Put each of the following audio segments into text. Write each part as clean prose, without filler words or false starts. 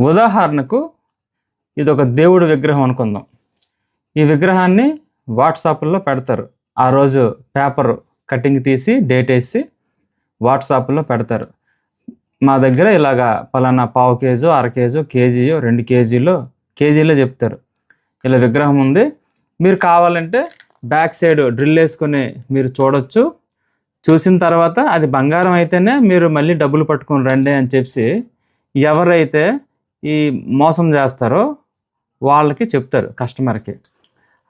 ఉదాహరణకు ఇది ఒక దేవుడి విగ్రహం అనుకుందాం. ఈ విగ్రహాన్ని వాట్సాప్లో పెడతారు. ఆ రోజు పేపర్ కటింగ్ తీసి డేట్ వేసి వాట్సాప్లో పెడతారు. మా దగ్గర ఇలాగా పలానా పావు కేజో, అర కేజో, కేజీయో, 2 కేజీలో చెప్తారు. ఇలా విగ్రహం ఉంది, మీరు కావాలంటే బ్యాక్ సైడ్ డ్రిల్ వేసుకొని మీరు చూడొచ్చు. చూసిన తర్వాత అది బంగారం అయితేనే మీరు మళ్ళీ డబ్బులు పట్టుకొని రండి అని చెప్పి ఎవరైతే ఈ మోసం చేస్తారో వాళ్ళకి చెప్తారు కస్టమర్కి.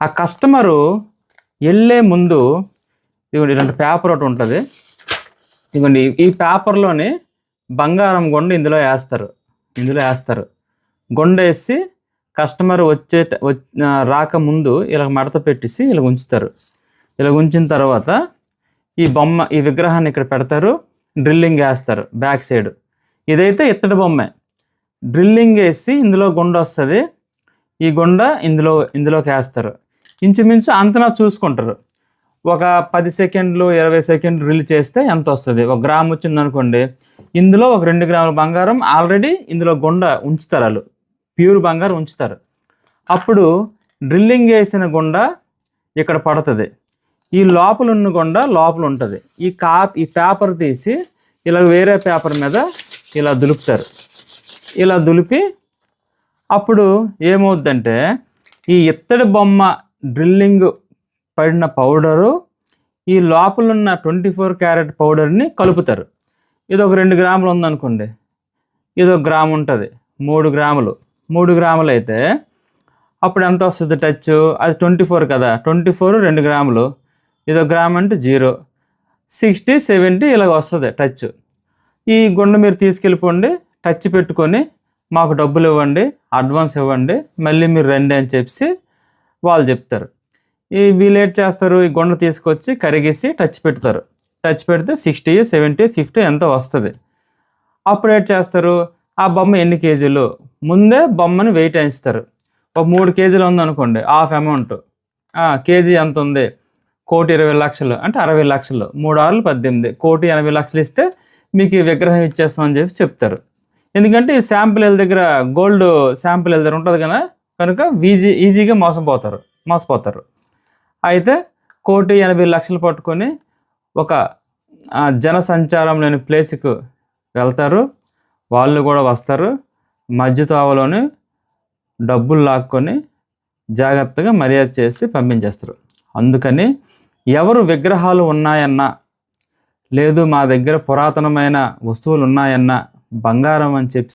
ఆ కస్టమరు వెళ్ళే ముందు ఇదిగోండి ఇలాంటి పేపర్ ఒకటి ఉంటుంది. ఇదిగోండి ఈ పేపర్లోని బంగారం గొండ ఇందులో వేస్తారు. గొండ వేసి కస్టమర్ రాకముందు ఇలా మడత పెట్టేసి ఇలా ఉంచుతారు. ఇలా ఉంచిన తర్వాత ఈ విగ్రహాన్ని ఇక్కడ పెడతారు. డ్రిల్లింగ్ వేస్తారు బ్యాక్ సైడ్. ఇదైతే ఇత్తడి బొమ్మే. డ్రిల్లింగ్ వేసి ఇందులో గుండ వస్తుంది. ఈ గుండ ఇందులోకి వేస్తారు. ఇంచుమించు అంతనా చూసుకుంటారు. ఒక 10 సెకండ్లు 20 సెకండ్లు డ్రిల్ చేస్తే ఎంత వస్తుంది? 1 గ్రామ్ వచ్చింది అనుకోండి, ఇందులో ఒక 2 గ్రాముల బంగారం ఆల్రెడీ ఇందులో గుండ ఉంచుతారు. వాళ్ళు ప్యూర్ బంగారం ఉంచుతారు. అప్పుడు డ్రిల్లింగ్ వేసిన గుండ ఇక్కడ పడుతుంది. ఈ లోపల ఉన్న గుండ లోపల ఉంటుంది. ఈ పేపర్ తీసి ఇలా వేరే పేపర్ మీద ఇలా దులుపుతారు. ఇలా దులిపి అప్పుడు ఏమవుద్దంటే ఈ ఇత్తడి బొమ్మ డ్రిల్లింగ్ పడిన పౌడరు ఈ లోపల ఉన్న 24 క్యారెట్ పౌడర్ని కలుపుతారు. ఇది ఒక 2 గ్రాములు ఉందనుకోండి, ఇది 1 గ్రాము ఉంటుంది. 3 గ్రాములు అయితే అప్పుడు ఎంత వస్తుంది టచ్? అది 24 కదా, 24 2 గ్రాములు, ఇది 1 గ్రామ్ అంటే 0, 60 70 ఇలాగ వస్తుంది టచ్. ఈ గుండ మీరు తీసుకెళ్ళిపోండి, టచ్ పెట్టుకొని మాకు డబ్బులు ఇవ్వండి, అడ్వాన్స్ ఇవ్వండి, మళ్ళీ మీరు రండి అని చెప్పి వాళ్ళు చెప్తారు. వీళ్ళు ఏం చేస్తారు? ఈ గుండ తీసుకొచ్చి కరిగేసి టచ్ పెడతారు. టచ్ పెడితే 60 70 50 ఎంతో వస్తుంది. అప్పుడు ఏం చేస్తారు? ఆ బొమ్మ ఎన్ని కేజీలు ముందే బొమ్మని వెయిట్ వేయిస్తారు. ఒక 3 కేజీలు ఉందనుకోండి, హాఫ్ అమౌంట్. కేజీ ఎంత ఉంది? 1,20,00,000 అంటే 60 లక్షలు. 3 6 18, 1,80,00,000 ఇస్తే మీకు ఈ విగ్రహం ఇచ్చేస్తామని చెప్పి చెప్తారు. ఎందుకంటే ఈ శాంపుల్ దగ్గర గోల్డ్ శాంపుల్ దగ్గర ఉంటుంది కదా, కనుక ఈజీగా మోసపోతారు. అయితే 1,80,00,000 పట్టుకొని ఒక జనసంచారం లేని ప్లేస్కి వెళ్తారు. వాళ్ళు కూడా వస్తారు. మధ్య తోవలోని డబ్బులు లాక్కొని జాగ్రత్తగా మర్యాద చేసి పంపించేస్తారు. అందుకని ఎవరు విగ్రహాలు ఉన్నాయన్నా, లేదు మా దగ్గర పురాతనమైన వస్తువులు ఉన్నాయన్నా, బంగారం అని చెప్పి